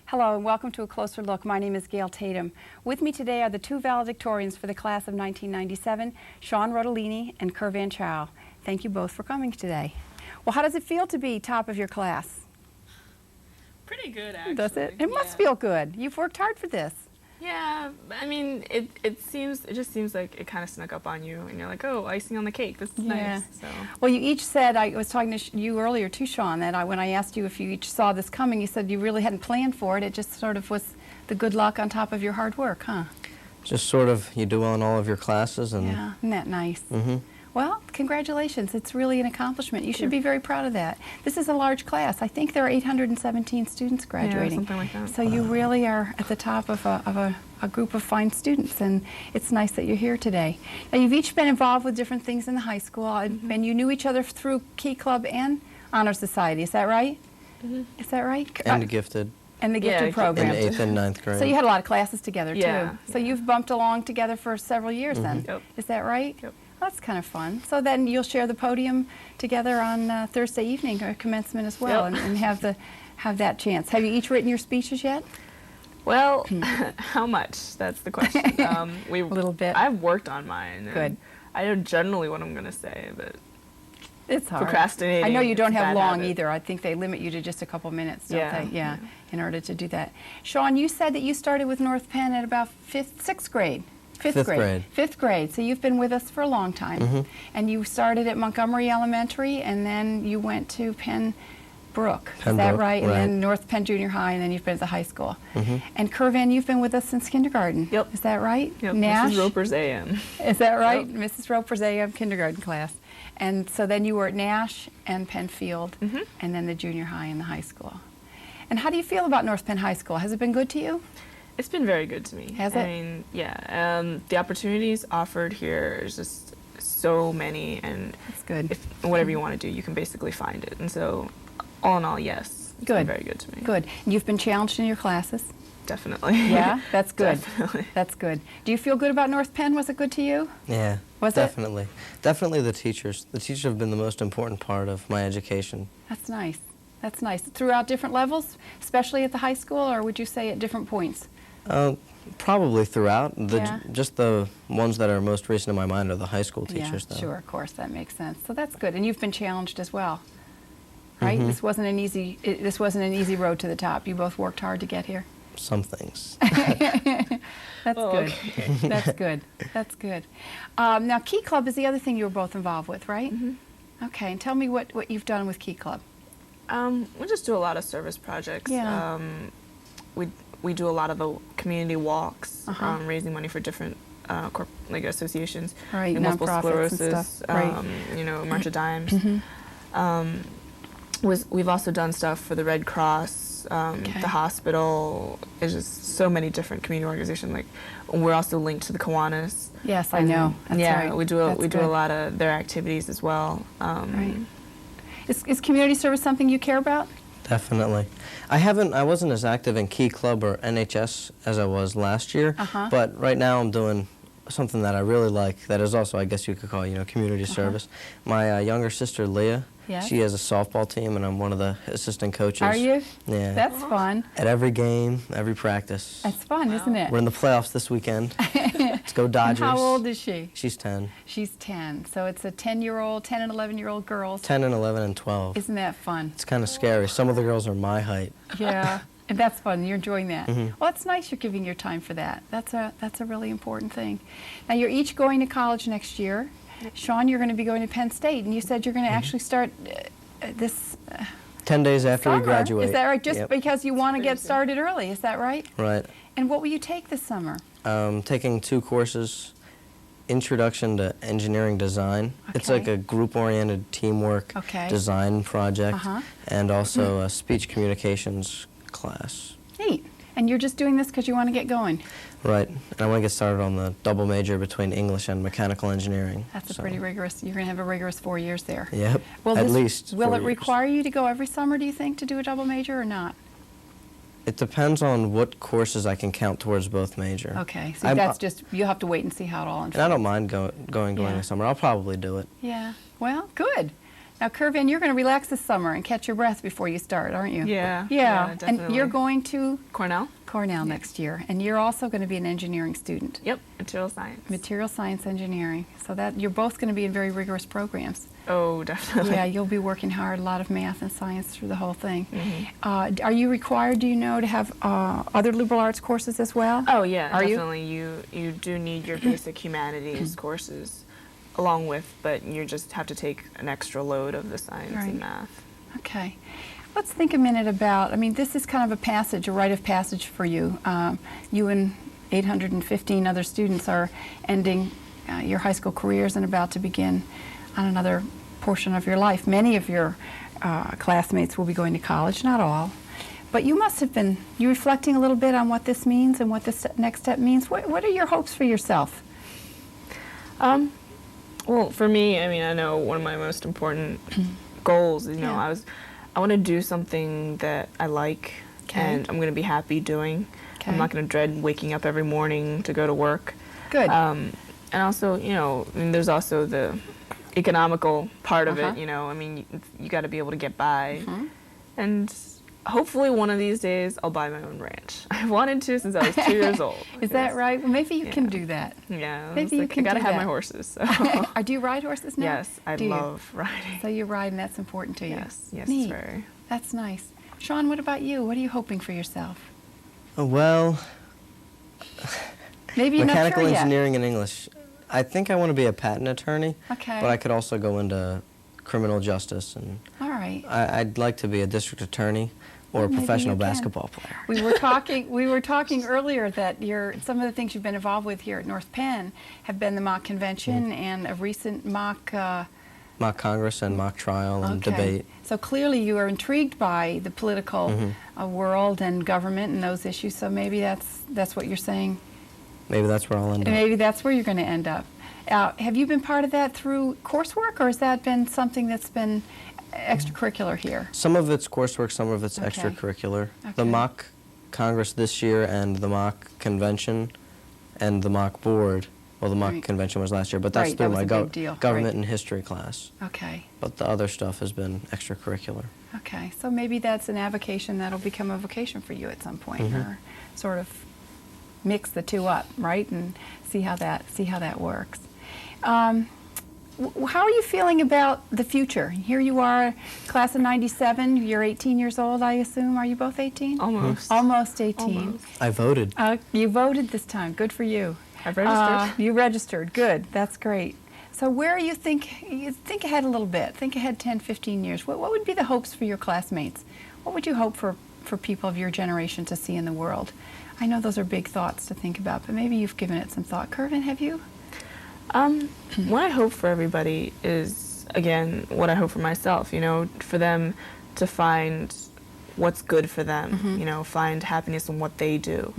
Hello and welcome to A Closer Look. My name is Gail Tatum. With me today are the two valedictorians for the class of 1997, Sean Rodolini and Kerr Van Chow. Thank you both for coming today. Well, how does it feel to be top of your class? Pretty good, actually. Does it? It must feel good. You've worked hard for this. Yeah, I mean, it just seems like it kind of snuck up on you, and you're like, oh, icing on the cake. This is nice. So. Well, you each said, I was talking to you earlier too, Sean, that when I asked you if you each saw this coming, you said you really hadn't planned for it. It just sort of was the good luck on top of your hard work, huh? Just sort of, you do well in all of your classes. And yeah, isn't that nice? Mm-hmm. Well, congratulations. It's really an accomplishment. You should be very proud of that. This is a large class. I think there are 817 students graduating. Yeah, something like that. So you really are at the top of a group of fine students, and it's nice that you're here today. Now, you've each been involved with different things in the high school, and you knew each other through Key Club and Honor Society. Is that right? Is that right? And Gifted. And the Gifted program. In 8th and 9th grade. So you had a lot of classes together, yeah, too. So you've bumped along together for several years then. Yep. Is that right? Yep. That's kind of fun. So then you'll share the podium together on Thursday evening or commencement as well, and have that chance. Have you each written your speeches yet? Well, how much? That's the question. A little bit. I've worked on mine. Good. I know generally what I'm going to say, but it's hard. Procrastinating. I know you don't is a have bad long habit. either. I think they limit you to just a couple minutes, don't they? Yeah. In order to do that. Sean, you said that you started with North Penn at about sixth grade. Fifth grade. Fifth grade. So you've been with us for a long time. And you started at Montgomery Elementary, and then you went to Pembroke. Is that right? And then North Penn Junior High, and then you've been at the high school. And Kerr Van, you've been with us since kindergarten. Yep. Is that right? Yep. Nash? Mrs. Roper's AM. Is that right? Yep. Mrs. Roper's AM kindergarten class. And so then you were at Nash and Penfield, and then the junior high and the high school. And how do you feel about North Penn High School? Has it been good to you? It's been very good to me. Has it? I mean, yeah. The opportunities offered here is just so many, and that's good. If whatever you want to do, you can basically find it. And so, all in all, yes, it's been very good to me. Good. And you've been challenged in your classes? Definitely. Yeah, that's good. Definitely. That's good. Do you feel good about North Penn? Was it good to you? Yeah, was definitely. Definitely the teachers. The teachers have been the most important part of my education. That's nice. That's nice. Throughout different levels, especially at the high school, or would you say at different points? Probably throughout. Just the ones that are most recent in my mind are the high school teachers, though. Sure, of course, that makes sense. So that's good. And you've been challenged as well, right? This wasn't an easy road to the top. You both worked hard to get here. Some things. That's good. Okay. That's good. That's good. Now, Key Club is the other thing you were both involved with, right? Okay, and tell me what you've done with Key Club. We just do a lot of service projects. Yeah. We do a lot of the community walks, raising money for different associations, right, multiple sclerosis, and stuff. You know, March of Dimes. We've also done stuff for the Red Cross, the hospital. It's just so many different community organizations. Like, we're also linked to the Kiwanis. Yes, I know. That's right. we do a lot of their activities as well. Right. Is community service something you care about? Definitely. I wasn't as active in Key Club or NHS as I was last year, but right now I'm doing something that I really like that is also, I guess you could call, community service. My younger sister, Leah, she has a softball team, and I'm one of the assistant coaches. Are you? Yeah. That's fun. At every game, every practice. That's fun, isn't it? We're in the playoffs this weekend. Let's go Dodgers. And how old is she? She's 10. She's 10. So it's a 10-year-old, 10 and 11-year-old girls. 10 and 11 and 12. Isn't that fun? It's kind of scary. Some of the girls are my height. Yeah. And that's fun. You're enjoying that. Well, it's nice you're giving your time for that. That's a really important thing. Now, you're each going to college next year. Sean, you're going to be going to Penn State, and you said you're going to actually start this 10 days after summer. we graduate. Is that right? Just because you want to get started early. Is that right? Right. And what will you take this summer? Taking 2 courses, Introduction to Engineering Design. It's like a group-oriented teamwork design project, and also a speech communications class. Neat. And you're just doing this because you want to get going? Right. And I want to get started on the double major between English and mechanical engineering. That's a pretty rigorous, you're going to have a rigorous 4 years there. Yep, at least 4 Will it years. require you to go every summer, do you think, to do a double major or not? It depends on what courses I can count towards both major. Okay, so that's just, you'll have to wait and see how it all unfolds. And I don't mind going during the summer. I'll probably do it. Yeah, well, good. Now, Kervin, you're going to relax this summer and catch your breath before you start, aren't you? Yeah. Yeah, definitely. And you're going to Cornell next year, and you're also going to be an engineering student. Yep, material science. Material science engineering. So that you're both going to be in very rigorous programs. Oh, definitely. Yeah, you'll be working hard, a lot of math and science through the whole thing. Are you required, do you know, to have other liberal arts courses as well? Oh, yeah, Are definitely. You do need your basic humanities courses along with, but you just have to take an extra load of the science and math. Okay. Let's think a minute about, I mean, this is kind of a passage, a rite of passage for you. You and 815 other students are ending your high school careers and about to begin on another portion of your life. Many of your classmates will be going to college, not all. But you must have been, you reflecting a little bit on what this means and what this next step means. What are your hopes for yourself? Well, for me, I mean, I know one of my most important goals is, I want to do something that I like and I'm going to be happy doing. I'm not going to dread waking up every morning to go to work. Good. And also, I mean, there's also the economical part of it, I mean, you got to be able to get by. And hopefully one of these days I'll buy my own ranch. I've wanted to since I was 2 years old. Is that right? Well, maybe you can do that. Yeah. Maybe you can I got to do have that. my horses. So. Do you ride horses now? Yes, I love riding. So you ride, and that's important to you. Yes, Neat. It's very. That's nice. Sean, what about you? What are you hoping for yourself? Well, maybe you're mechanical not sure engineering and English. I think I want to be a patent attorney. Okay. But I could also go into criminal justice, and all right. I'd like to be a district attorney or a professional basketball player. We were talking earlier that some of the things you've been involved with here at North Penn have been the mock convention and a recent mock Congress and mock trial and debate. So clearly you are intrigued by the political world and government and those issues. So maybe that's what you're saying. Maybe that's where I'll end up. Maybe that's where you're going to end up. Have you been part of that through coursework, or has that been something that's been extracurricular here? Some of it's coursework, some of it's extracurricular. The mock Congress this year and the mock convention and the mock board, well, the mock convention was last year, but that's through my government and history class. Okay. But the other stuff has been extracurricular. Okay, so maybe that's an avocation that'll become a vocation for you at some point, or sort of mix the two up, right, and see how that works. How are you feeling about the future? Here you are, class of '97. You're 18 years old, I assume. Are you both 18? Almost. Almost 18. Almost. I voted. You voted this time. Good for you. I've registered. You registered. Good. That's great. So where you think ahead a little bit. Think ahead 10, 15 years. What would be the hopes for your classmates? What would you hope for people of your generation to see in the world? I know those are big thoughts to think about, but maybe you've given it some thought. Kervin, have you? What I hope for everybody is, again, what I hope for myself, for them to find what's good for them, find happiness in what they do,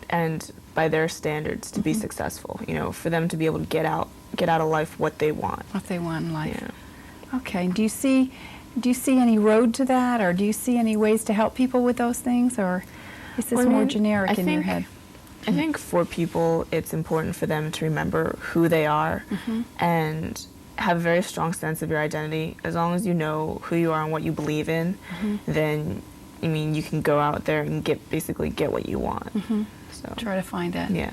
and by their standards to be successful, for them to be able to get out of life what they want. What they want in life. Yeah. Okay. Do you see any road to that, or do you see any ways to help people with those things, or is this more generic in your head? I think for people, it's important for them to remember who they are and have a very strong sense of your identity. As long as you know who you are and what you believe in, then, you can go out there and basically get what you want. So try to find that. Yeah.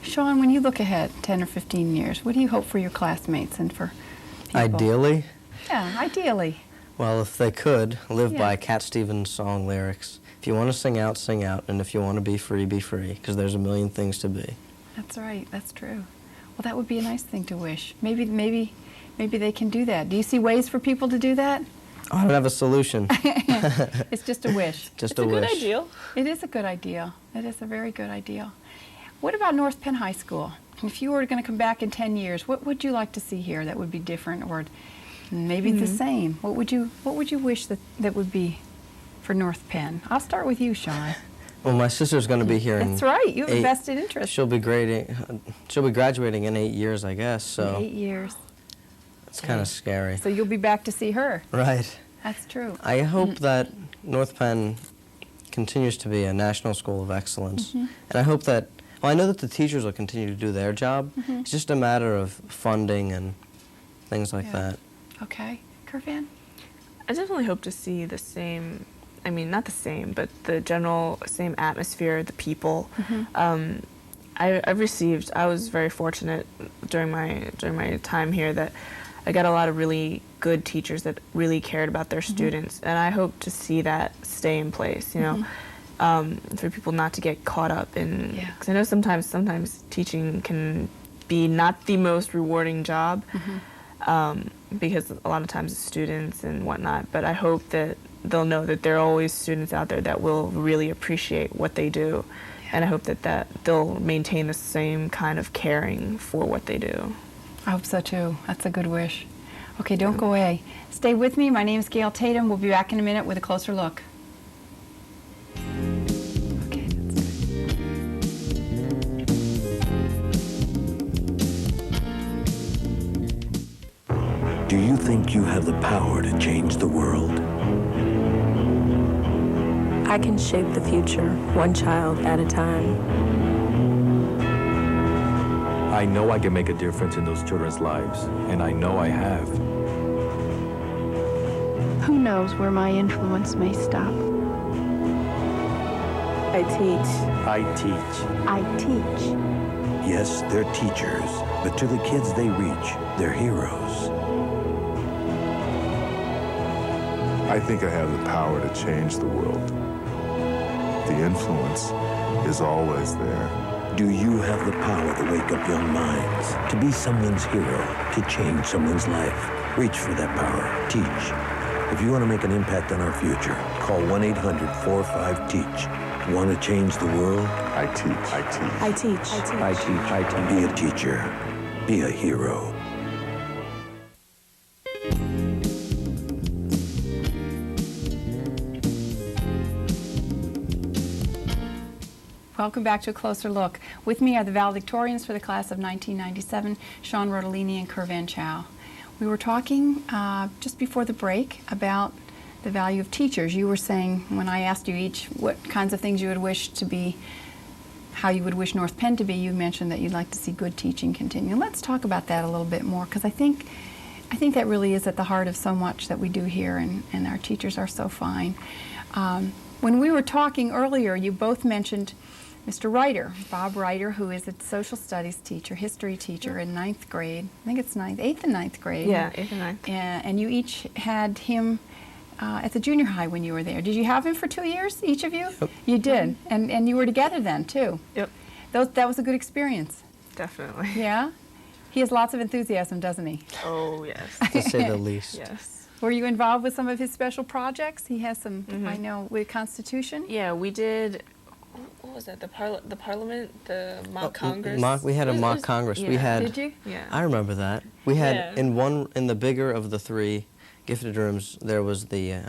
Sean, when you look ahead 10 or 15 years, what do you hope for your classmates and for people? Ideally? Yeah, ideally. Well, if they could, live by Cat Stevens' song lyrics. If you want to sing out, and if you want to be free, because there's a million things to be. That's right. That's true. Well, that would be a nice thing to wish. Maybe they can do that. Do you see ways for people to do that? I don't have a solution. It's just a wish. Just a wish. It's a good ideal. It is a good ideal. It is a very good ideal. What about North Penn High School? If you were going to come back in 10 years, what would you like to see here that would be different, or maybe the same? What would you wish that would be for North Penn? I'll start with you, Sean. Well, my sister's going to be here. That's right. You have a vested interest. She'll be graduating in 8 years, I guess. So. 8 years. It's kind of scary. So you'll be back to see her. Right. That's true. I hope that North Penn continues to be a national school of excellence. And I hope that, I know that the teachers will continue to do their job. It's just a matter of funding and things like that. Okay. Kervan? I definitely hope to see the same, I mean, not the same, but the general same atmosphere, the people. I was very fortunate during my time here that I got a lot of really good teachers that really cared about their students, and I hope to see that stay in place, you know, for people not to get caught up in, because I know sometimes teaching can be not the most rewarding job, because a lot of times it's students and whatnot, but I hope that they'll know that there are always students out there that will really appreciate what they do, and I hope that they'll maintain the same kind of caring for what they do. I hope so too. That's a good wish. Okay, don't go away. Stay with me. My name is Gail Tatum. We'll be back in a minute with a closer look. Okay, that's Do you think you have the power to change the world? I can shape the future, one child at a time. I know I can make a difference in those children's lives, and I know I have. Who knows where my influence may stop? I teach. I teach. I teach. Yes, they're teachers, but to the kids they reach, they're heroes. I think I have the power to change the world. The influence is always there. Do you have the power to wake up young minds, to be someone's hero, to change someone's life? Reach for that power. Teach. If you want to make an impact on our future, call 1-800-45-TEACH. Want to change the world? I teach. I teach. I teach. I teach. I teach. Be a teacher. Be a hero. Welcome back to A Closer Look. With me are the valedictorians for the class of 1997, Sean Rodolini and Kervan Chow. We were talking just before the break about the value of teachers. You were saying, when I asked you each what kinds of things you would wish to be, how you would wish North Penn to be, you mentioned that you'd like to see good teaching continue. Let's talk about that a little bit more, because I think that really is at the heart of so much that we do here, and our teachers are so fine. When we were talking earlier, you both mentioned Mr. Reiter, Bob Reiter, who is a social studies teacher, history teacher in 9th grade. I think it's 8th and 9th grade. Yeah, 8th and 9th. And you each had him at the junior high when you were there. Did you have him for 2 years, each of you? Yep. You did, and you were together then, too. Yep. That was a good experience. Definitely. Yeah? He has lots of enthusiasm, doesn't he? Oh, yes. To say the least. Yes. Were you involved with some of his special projects? He has some, I know, with Constitution. Yeah, we did. What was that? The Parliament, the mock Congress. We had a mock Congress. Yeah. We had. Did you? Yeah. I remember that. We had Yeah. in the bigger of the 3 gifted rooms, there was the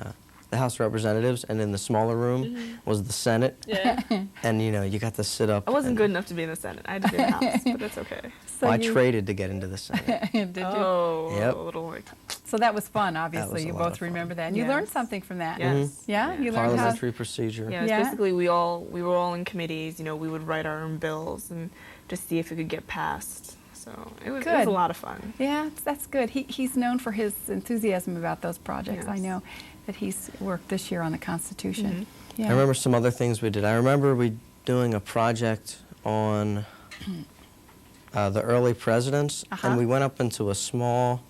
House of Representatives, and in the smaller room was the Senate. Yeah. And you got to sit up. I wasn't good enough to be in the Senate. I had to be in the House, but that's okay. So I you- traded to get into the Senate. Did you? Oh, Yep. a little like. So that was fun, obviously. was a You lot of both fun. remember that. And you Yes. learned something from that. Yes. Yeah? Yeah. You learned how... Parliamentary procedure. Yeah, it's Yeah? basically we were all in committees. We would write our own bills and just see if it could get passed. So it was Good. a lot of fun. Yeah, that's good. He's known for his enthusiasm about those projects. I Yes. know that he's worked this year on the Constitution. Yeah. I remember some other things we did. I remember we doing a project on the early presidents, and we went up into a small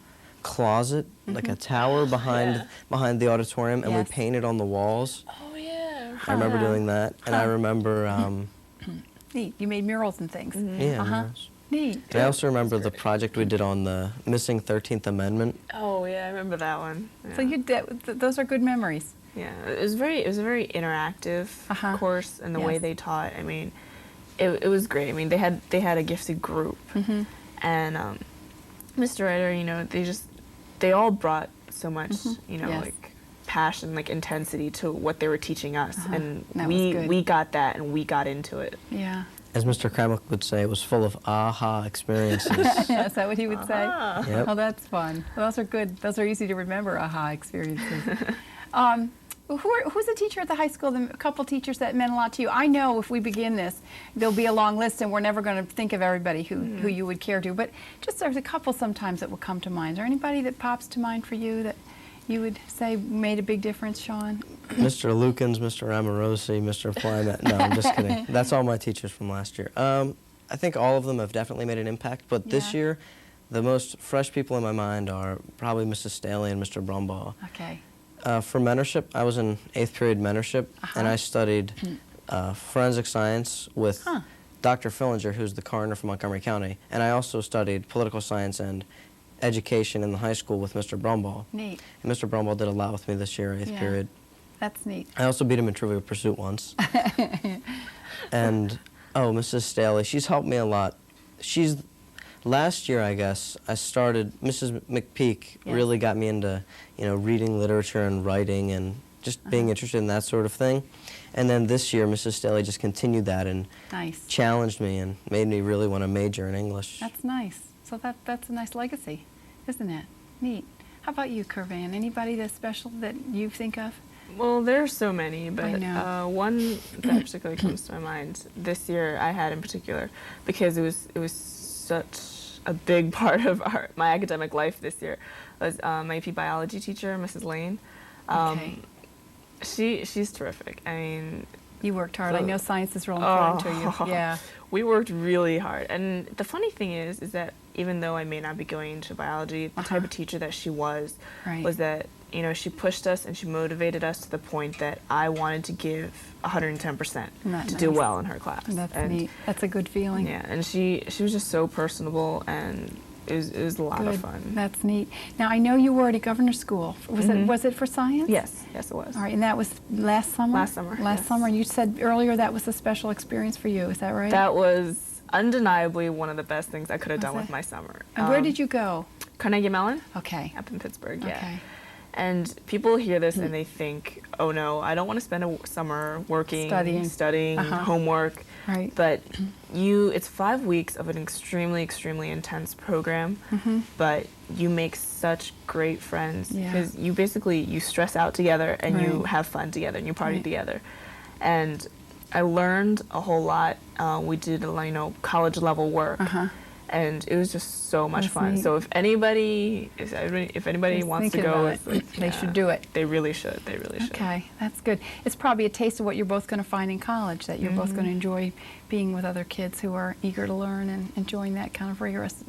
closet, like a tower behind the auditorium, and Yes. we painted on the walls. Oh yeah. I remember doing that, and I remember, Neat. You made murals and things. yeah. Uh-huh. Neat. And I also remember the project we did on the missing 13th Amendment. Oh yeah, I remember that one. Yeah. So you did, those are good memories. Yeah, it was a very interactive course, and the way Yes. they taught. I mean, it was great. I mean, they had a gifted group, and Mr. Reiter, they all brought so much, Yes. like passion, like intensity to what they were teaching us, and That was good. we got that, and we got into it. Yeah. As Mr. Kremlick would say, it was full of aha experiences. Is that what he would say? Yep. Oh, that's fun. Those are good. Those are easy to remember, aha experiences. Who's a teacher at the high school, a couple teachers that meant a lot to you? I know if we begin this, there'll be a long list and we're never going to think of everybody who you would care to, but just there's a couple sometimes that will come to mind. Is there anybody that pops to mind for you that you would say made a big difference, Sean? Mr. Lukens, Mr. Amorosi, Mr. Flymet. No, I'm just kidding. That's all my teachers from last year. I think all of them have definitely made an impact, but this year, the most fresh people in my mind are probably Mrs. Staley and Mr. Brumbaugh. Okay. For mentorship, I was in 8th period mentorship, and I studied forensic science with Dr. Fillinger, who's the coroner from Montgomery County, and I also studied political science and education in the high school with Mr. Brumbaugh. Neat. And Mr. Brumbaugh did a lot with me this year, 8th period. That's neat. I also beat him in Trivial Pursuit once. And, Mrs. Staley, she's helped me a lot. Last year, I guess, I started, Mrs. McPeak really got me into, reading literature and writing and just being interested in that sort of thing. And then this year, Mrs. Staley just continued that and challenged me and made me really want to major in English. That's nice. So that's a nice legacy, isn't it? Neat. How about you, Curvan? Anybody that's special that you think of? Well, there are so many, but one that particularly comes to my mind this year I had in particular because it was such a big part of my academic life this year was my AP biology teacher, Mrs. Lane. She's terrific. I mean, you worked hard. I know science is real important to you. Yeah. We worked really hard. And the funny thing is that even though I may not be going into biology, the type of teacher that she was that, she pushed us and she motivated us to the point that I wanted to give 110% to do well in her class. That's neat. That's a good feeling. Yeah, and she was just so personable and it was a lot of fun. That's neat. Now, I know you were at a governor's school. Was it for science? Yes, it was. All right, and that was last summer? Last summer. Last summer. You said earlier that was a special experience for you. Is that right? That was undeniably one of the best things I could have done with my summer. And where did you go? Carnegie Mellon. Okay. Up in Pittsburgh, Okay. And people hear this and they think, oh no, I don't want to spend a summer working, studying, homework. Right. But it's 5 weeks of an extremely, extremely intense program, but you make such great friends because you stress out together and you have fun together and you party together. And I learned a whole lot. We did, college level work. And it was just so much fun. Neat. So if anybody wants to go, they should do it. They really should. They really should. Okay, that's good. It's probably a taste of what you're both going to find in college, that you're both going to enjoy being with other kids who are eager to learn and enjoying that kind of rigorous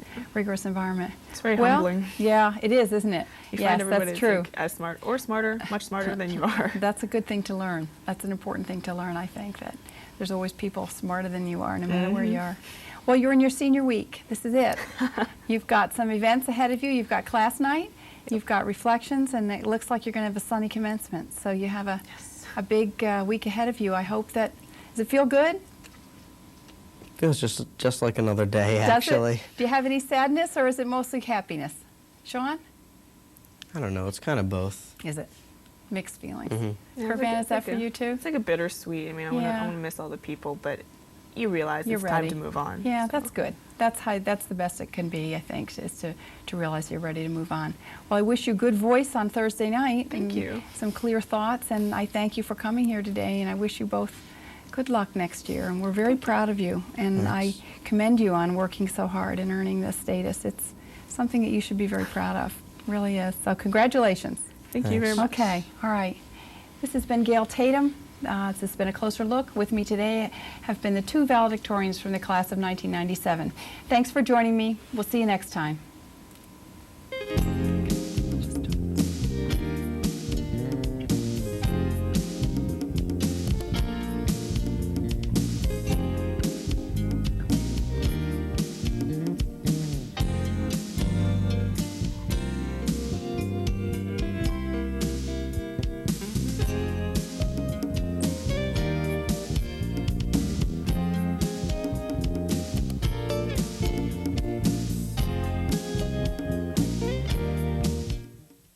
environment. It's very humbling. Yeah, it is, isn't it? You find everybody that's true. As smart or smarter, much smarter than you are. That's a good thing to learn. That's an important thing to learn, I think, that there's always people smarter than you are, no matter where you are. Well, you're in your senior week. This is it. You've got some events ahead of you. You've got class night. You've got reflections, and it looks like you're going to have a sunny commencement. So you have a big week ahead of you. I hope that, does it feel good? Feels just like another day, actually. Does it? Do you have any sadness, or is it mostly happiness? Sean? I don't know. It's kind of both. Is it? Mixed feelings. Curvan, is that for you too? It's like a bittersweet. I mean, I want to miss all the people, but you realize it's time to move on. Yeah, that's good. That's the best it can be, I think, is to realize you're ready to move on. Well, I wish you good voice on Thursday night. Thank you. Some clear thoughts, and I thank you for coming here today, and I wish you both good luck next year. And we're very proud of you, and I commend you on working so hard and earning this status. It's something that you should be very proud of. It really is. So congratulations. Thank you very much. Okay, all right. This has been Gail Tatum. This has been A Closer Look. With me today have been the two valedictorians from the class of 1997. Thanks for joining me. We'll see you next time.